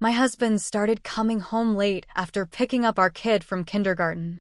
My husband started coming home late after picking up our kid from kindergarten.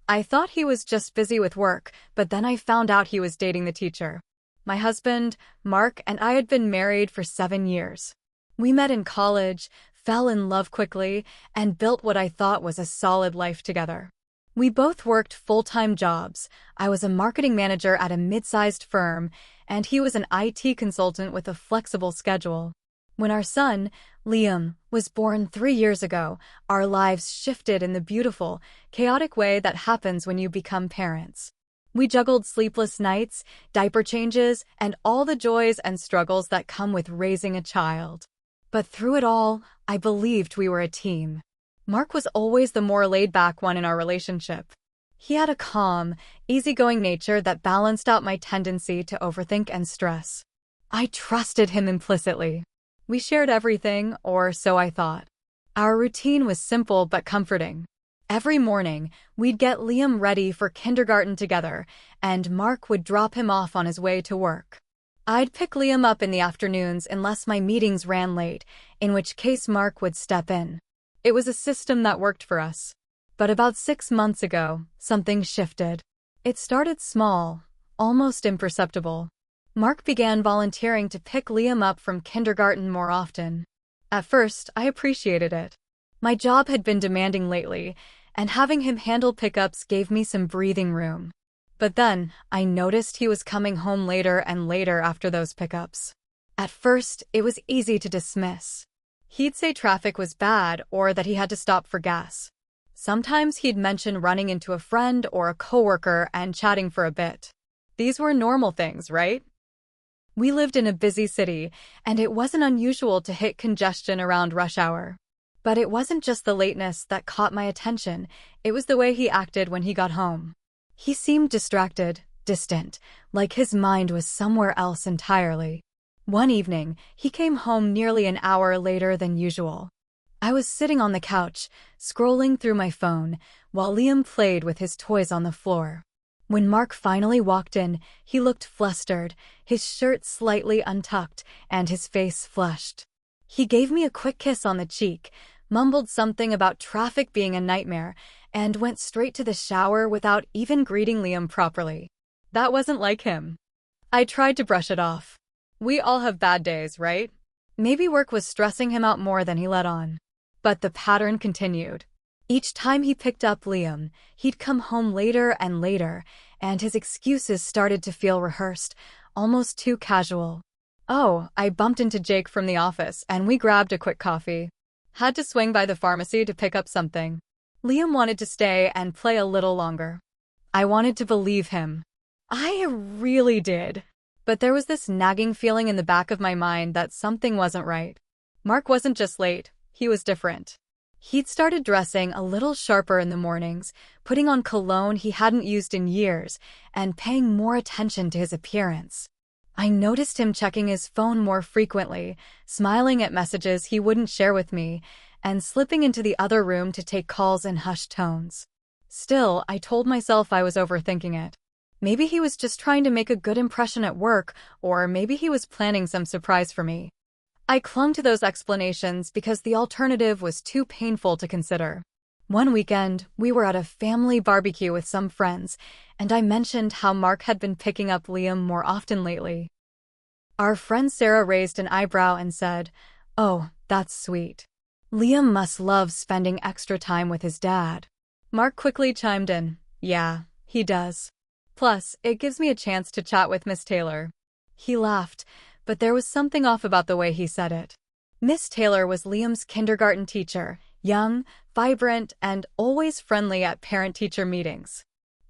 I thought he was just busy with work, but then I found out he was dating the teacher. My husband, Mark, and I had been married for 7 years. We met in college, fell in love quickly, and built what I thought was a solid life together. We both worked full-time jobs. I was a marketing manager at a mid-sized firm, and he was an IT consultant with a flexible schedule. When our son, Liam, was born 3 years ago, our lives shifted in the beautiful, chaotic way that happens when you become parents. We juggled sleepless nights, diaper changes, and all the joys and struggles that come with raising a child. But through it all, I believed we were a team. Mark was always the more laid-back one in our relationship. He had a calm, easygoing nature that balanced out my tendency to overthink and stress. I trusted him implicitly. We shared everything, or so I thought. Our routine was simple but comforting. Every morning, we'd get Liam ready for kindergarten together, and Mark would drop him off on his way to work. I'd pick Liam up in the afternoons unless my meetings ran late, in which case Mark would step in. It was a system that worked for us. But about 6 months ago, something shifted. It started small, almost imperceptible. Mark began volunteering to pick Liam up from kindergarten more often. At first, I appreciated it. My job had been demanding lately, and having him handle pickups gave me some breathing room. But then, I noticed he was coming home later and later after those pickups. At first, it was easy to dismiss. He'd say traffic was bad or that he had to stop for gas. Sometimes he'd mention running into a friend or a coworker and chatting for a bit. These were normal things, right? We lived in a busy city, and it wasn't unusual to hit congestion around rush hour. But it wasn't just the lateness that caught my attention, it was the way he acted when he got home. He seemed distracted, distant, like his mind was somewhere else entirely. One evening, he came home nearly an hour later than usual. I was sitting on the couch, scrolling through my phone, while Liam played with his toys on the floor. When Mark finally walked in, he looked flustered, his shirt slightly untucked, and his face flushed. He gave me a quick kiss on the cheek, mumbled something about traffic being a nightmare, and went straight to the shower without even greeting Liam properly. That wasn't like him. I tried to brush it off. We all have bad days, right? Maybe work was stressing him out more than he let on. But the pattern continued. Each time he picked up Liam, he'd come home later and later, and his excuses started to feel rehearsed, almost too casual. Oh, I bumped into Jake from the office, and we grabbed a quick coffee. Had to swing by the pharmacy to pick up something. Liam wanted to stay and play a little longer. I wanted to believe him. I really did. But there was this nagging feeling in the back of my mind that something wasn't right. Mark wasn't just late, he was different. He'd started dressing a little sharper in the mornings, putting on cologne he hadn't used in years, and paying more attention to his appearance. I noticed him checking his phone more frequently, smiling at messages he wouldn't share with me, and slipping into the other room to take calls in hushed tones. Still, I told myself I was overthinking it. Maybe he was just trying to make a good impression at work, or maybe he was planning some surprise for me. I clung to those explanations because the alternative was too painful to consider. One weekend, we were at a family barbecue with some friends, and I mentioned how Mark had been picking up Liam more often lately. Our friend Sarah raised an eyebrow and said, "Oh, that's sweet. Liam must love spending extra time with his dad." Mark quickly chimed in, "Yeah, he does. Plus, it gives me a chance to chat with Miss Taylor." He laughed, but there was something off about the way he said it. Miss Taylor was Liam's kindergarten teacher, young, vibrant, and always friendly at parent-teacher meetings.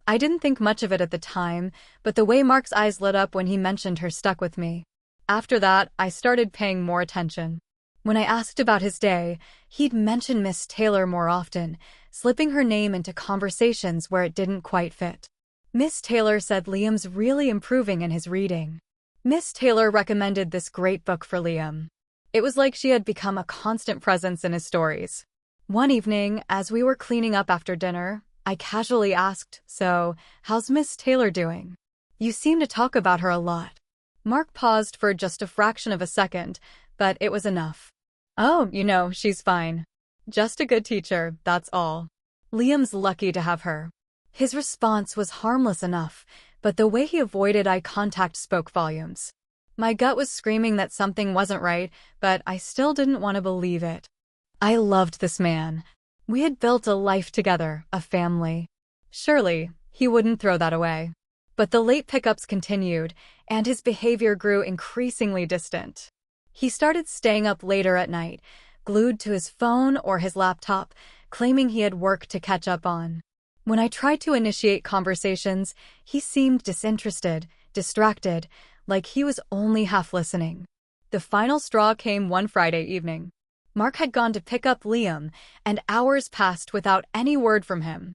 I didn't think much of it at the time, but the way Mark's eyes lit up when he mentioned her stuck with me. After that, I started paying more attention. When I asked about his day, he'd mention Miss Taylor more often, slipping her name into conversations where it didn't quite fit. Miss Taylor said Liam's really improving in his reading. Miss Taylor recommended this great book for Liam. It was like she had become a constant presence in his stories. One evening, as we were cleaning up after dinner, I casually asked, "So, how's Miss Taylor doing? You seem to talk about her a lot." Mark paused for just a fraction of a second, but it was enough. Oh, she's fine. Just a good teacher, that's all. Liam's lucky to have her. His response was harmless enough, but the way he avoided eye contact spoke volumes. My gut was screaming that something wasn't right, but I still didn't want to believe it. I loved this man. We had built a life together, a family. Surely, he wouldn't throw that away. But the late pickups continued, and his behavior grew increasingly distant. He started staying up later at night, glued to his phone or his laptop, claiming he had work to catch up on. When I tried to initiate conversations, he seemed disinterested, distracted, like he was only half listening. The final straw came one Friday evening. Mark had gone to pick up Liam, and hours passed without any word from him.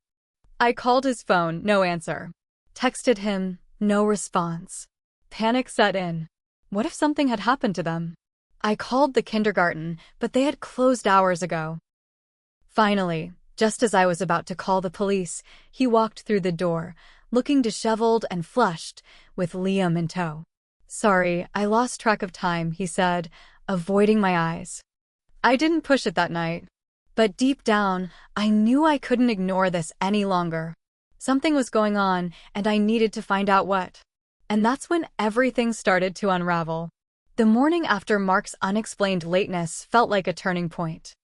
I called his phone, no answer. Texted him, no response. Panic set in. What if something had happened to them? I called the kindergarten, but they had closed hours ago. Finally, just as I was about to call the police, he walked through the door, looking disheveled and flushed, with Liam in tow. Sorry, I lost track of time, he said, avoiding my eyes. I didn't push it that night. But deep down, I knew I couldn't ignore this any longer. Something was going on, and I needed to find out what. And that's when everything started to unravel. The morning after Mark's unexplained lateness felt like a turning point.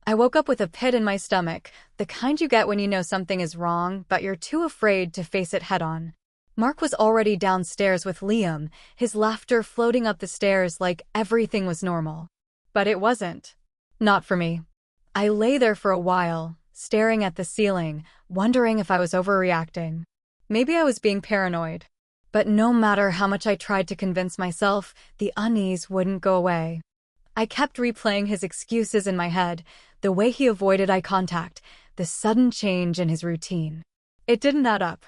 I woke up with a pit in my stomach, the kind you get when you know something is wrong, but you're too afraid to face it head-on. Mark was already downstairs with Liam, his laughter floating up the stairs like everything was normal. But it wasn't. Not for me. I lay there for a while, staring at the ceiling, wondering if I was overreacting. Maybe I was being paranoid. But no matter how much I tried to convince myself, the unease wouldn't go away. I kept replaying his excuses in my head, the way he avoided eye contact, the sudden change in his routine. It didn't add up.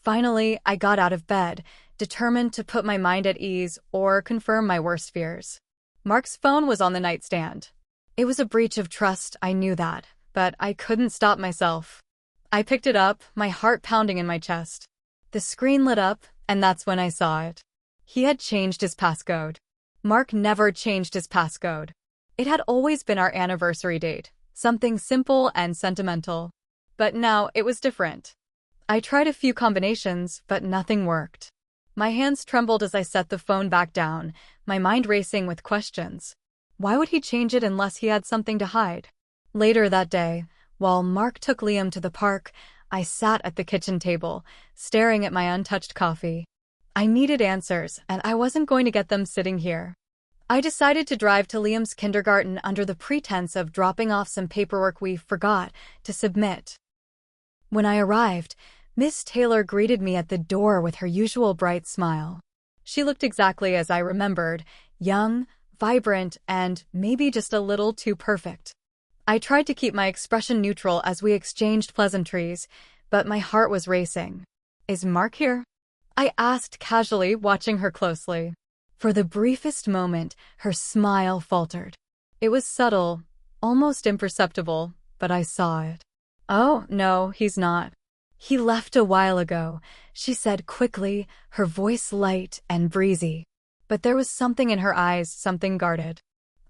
Finally, I got out of bed, determined to put my mind at ease or confirm my worst fears. Mark's phone was on the nightstand. It was a breach of trust, I knew that, but I couldn't stop myself. I picked it up, my heart pounding in my chest. The screen lit up, and that's when I saw it. He had changed his passcode. Mark never changed his passcode. It had always been our anniversary date, something simple and sentimental. But now it was different. I tried a few combinations, but nothing worked. My hands trembled as I set the phone back down, my mind racing with questions. Why would he change it unless he had something to hide? Later that day, while Mark took Liam to the park, I sat at the kitchen table, staring at my untouched coffee. I needed answers, and I wasn't going to get them sitting here. I decided to drive to Liam's kindergarten under the pretense of dropping off some paperwork we forgot to submit. When I arrived, Miss Taylor greeted me at the door with her usual bright smile. She looked exactly as I remembered, young, vibrant, and maybe just a little too perfect. I tried to keep my expression neutral as we exchanged pleasantries, but my heart was racing. Is Mark here? I asked casually, watching her closely. For the briefest moment, her smile faltered. It was subtle, almost imperceptible, but I saw it. Oh, no, he's not. He left a while ago, she said quickly, her voice light and breezy. But there was something in her eyes, something guarded.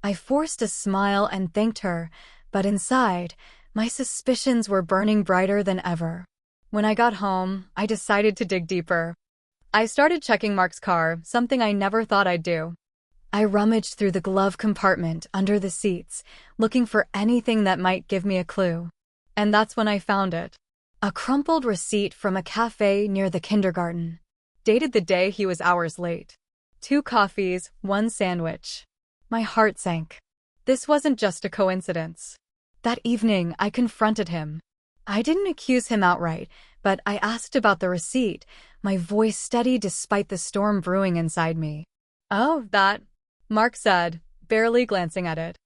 I forced a smile and thanked her, but inside, my suspicions were burning brighter than ever. When I got home, I decided to dig deeper. I started checking Mark's car, something I never thought I'd do. I rummaged through the glove compartment under the seats, looking for anything that might give me a clue. And that's when I found it. A crumpled receipt from a cafe near the kindergarten. Dated the day he was hours late. 2 coffees, 1 sandwich. My heart sank. This wasn't just a coincidence. That evening, I confronted him. I didn't accuse him outright, but I asked about the receipt, my voice steady despite the storm brewing inside me. Oh, that, Mark said, barely glancing at it.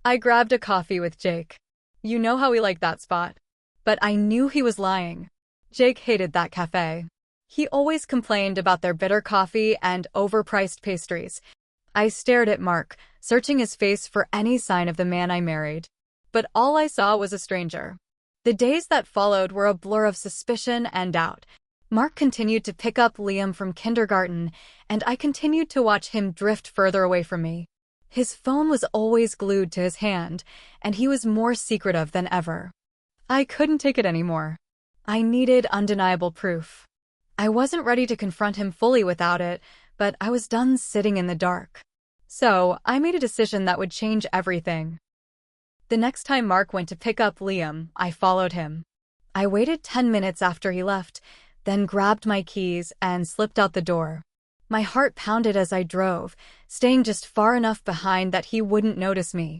I grabbed a coffee with Jake. You know how we like that spot. But I knew he was lying. Jake hated that cafe. He always complained about their bitter coffee and overpriced pastries. I stared at Mark, searching his face for any sign of the man I married. But all I saw was a stranger. The days that followed were a blur of suspicion and doubt. Mark continued to pick up Liam from kindergarten, and I continued to watch him drift further away from me. His phone was always glued to his hand, and he was more secretive than ever. I couldn't take it anymore. I needed undeniable proof. I wasn't ready to confront him fully without it, but I was done sitting in the dark. So, I made a decision that would change everything. The next time Mark went to pick up Liam, I followed him. I waited 10 minutes after he left, then grabbed my keys and slipped out the door. My heart pounded as I drove, staying just far enough behind that he wouldn't notice me.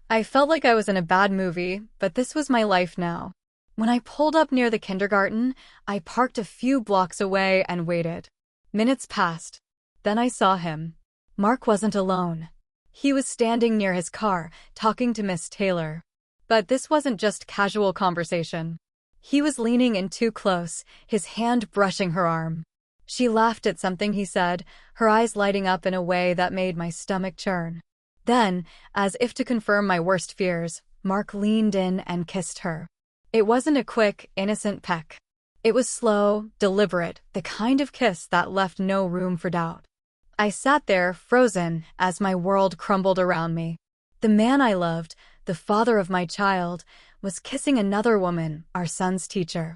I felt like I was in a bad movie, but this was my life now. When I pulled up near the kindergarten, I parked a few blocks away and waited. Minutes passed. Then I saw him. Mark wasn't alone. He was standing near his car, talking to Miss Taylor. But this wasn't just casual conversation. He was leaning in too close, his hand brushing her arm. She laughed at something he said, her eyes lighting up in a way that made my stomach churn. Then, as if to confirm my worst fears, Mark leaned in and kissed her. It wasn't a quick, innocent peck. It was slow, deliberate, the kind of kiss that left no room for doubt. I sat there, frozen, as my world crumbled around me. The man I loved, the father of my child, was kissing another woman, our son's teacher.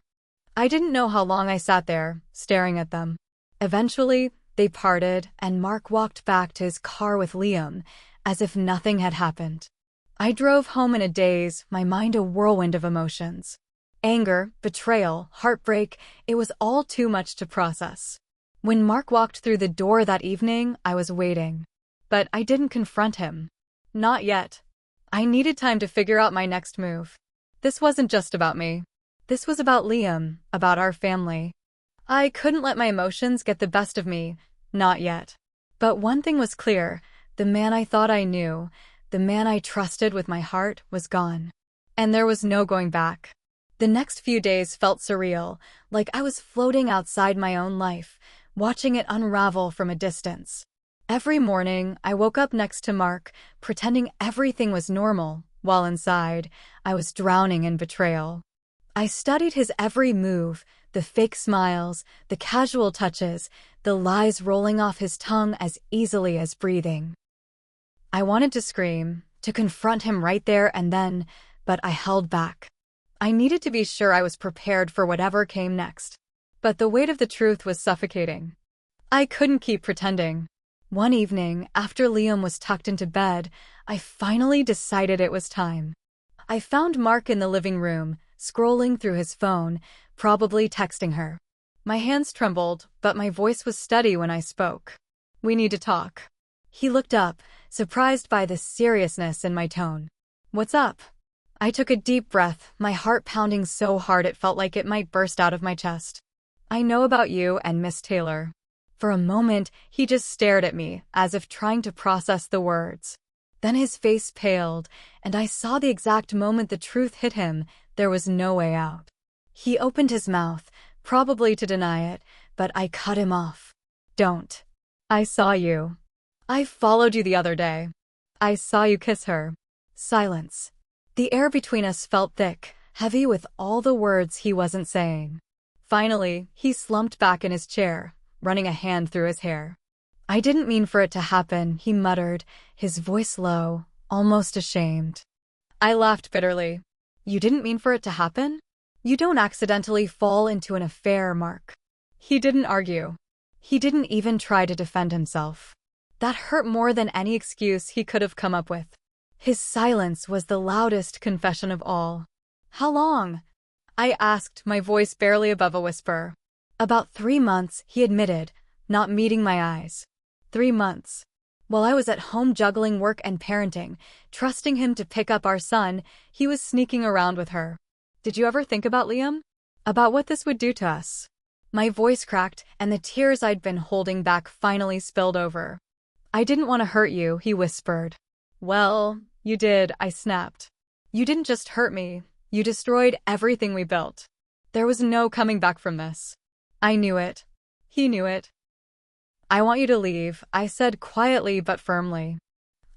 I didn't know how long I sat there, staring at them. Eventually, they parted, and Mark walked back to his car with Liam, as if nothing had happened. I drove home in a daze, my mind a whirlwind of emotions. Anger, betrayal, heartbreak, it was all too much to process. When Mark walked through the door that evening, I was waiting. But I didn't confront him. Not yet. I needed time to figure out my next move. This wasn't just about me. This was about Liam, about our family. I couldn't let my emotions get the best of me, not yet. But one thing was clear, the man I thought I knew, the man I trusted with my heart, was gone. And there was no going back. The next few days felt surreal, like I was floating outside my own life, watching it unravel from a distance. Every morning, I woke up next to Mark, pretending everything was normal, while inside, I was drowning in betrayal. I studied his every move, the fake smiles, the casual touches, the lies rolling off his tongue as easily as breathing. I wanted to scream, to confront him right there and then, but I held back. I needed to be sure I was prepared for whatever came next. But the weight of the truth was suffocating. I couldn't keep pretending. One evening, after Liam was tucked into bed, I finally decided it was time. I found Mark in the living room, scrolling through his phone, probably texting her. My hands trembled, but my voice was steady when I spoke. "We need to talk." He looked up, surprised by the seriousness in my tone. "What's up?" I took a deep breath, my heart pounding so hard it felt like it might burst out of my chest. "I know about you and Miss Taylor." For a moment, he just stared at me, as if trying to process the words. Then his face paled, and I saw the exact moment the truth hit him, there was no way out. He opened his mouth, probably to deny it, but I cut him off. "Don't. I saw you. I followed you the other day. I saw you kiss her." Silence. The air between us felt thick, heavy with all the words he wasn't saying. Finally, he slumped back in his chair, running a hand through his hair. "I didn't mean for it to happen," he muttered, his voice low, almost ashamed. I laughed bitterly. "You didn't mean for it to happen? You don't accidentally fall into an affair, Mark." He didn't argue. He didn't even try to defend himself. That hurt more than any excuse he could have come up with. His silence was the loudest confession of all. "How long?" I asked, my voice barely above a whisper. "About 3 months," he admitted, not meeting my eyes. 3 months. While I was at home juggling work and parenting, trusting him to pick up our son, he was sneaking around with her. "Did you ever think about Liam? About what this would do to us?" My voice cracked, and the tears I'd been holding back finally spilled over. "I didn't want to hurt you," he whispered. "Well, you did," I snapped. "You didn't just hurt me, you destroyed everything we built. There was no coming back from this." I knew it. He knew it. "I want you to leave," I said quietly but firmly.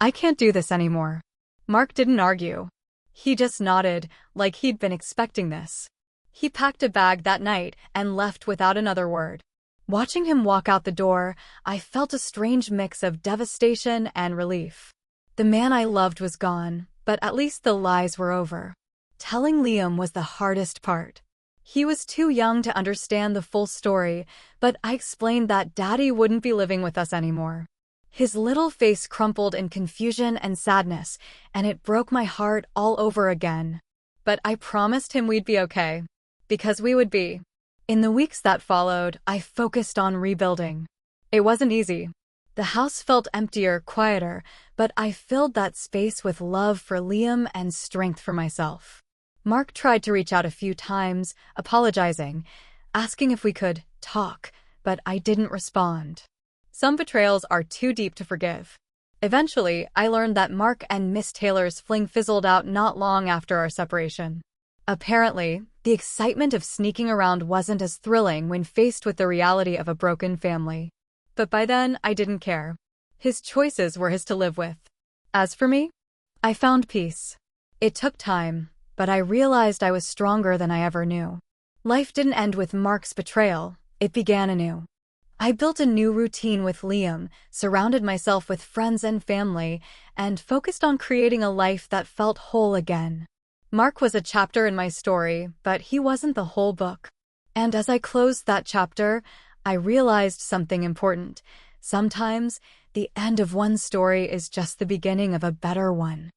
"I can't do this anymore." Mark didn't argue. He just nodded, like he'd been expecting this. He packed a bag that night and left without another word. Watching him walk out the door, I felt a strange mix of devastation and relief. The man I loved was gone, but at least the lies were over. Telling Liam was the hardest part. He was too young to understand the full story, but I explained that Daddy wouldn't be living with us anymore. His little face crumpled in confusion and sadness, and it broke my heart all over again. But I promised him we'd be okay. Because we would be. In the weeks that followed, I focused on rebuilding. It wasn't easy. The house felt emptier, quieter, but I filled that space with love for Liam and strength for myself. Mark tried to reach out a few times, apologizing, asking if we could talk, but I didn't respond. Some betrayals are too deep to forgive. Eventually, I learned that Mark and Miss Taylor's fling fizzled out not long after our separation. Apparently, the excitement of sneaking around wasn't as thrilling when faced with the reality of a broken family. But by then, I didn't care. His choices were his to live with. As for me, I found peace. It took time, but I realized I was stronger than I ever knew. Life didn't end with Mark's betrayal, it began anew. I built a new routine with Liam, surrounded myself with friends and family, and focused on creating a life that felt whole again. Mark was a chapter in my story, but he wasn't the whole book. And as I closed that chapter, I realized something important. Sometimes, the end of one story is just the beginning of a better one.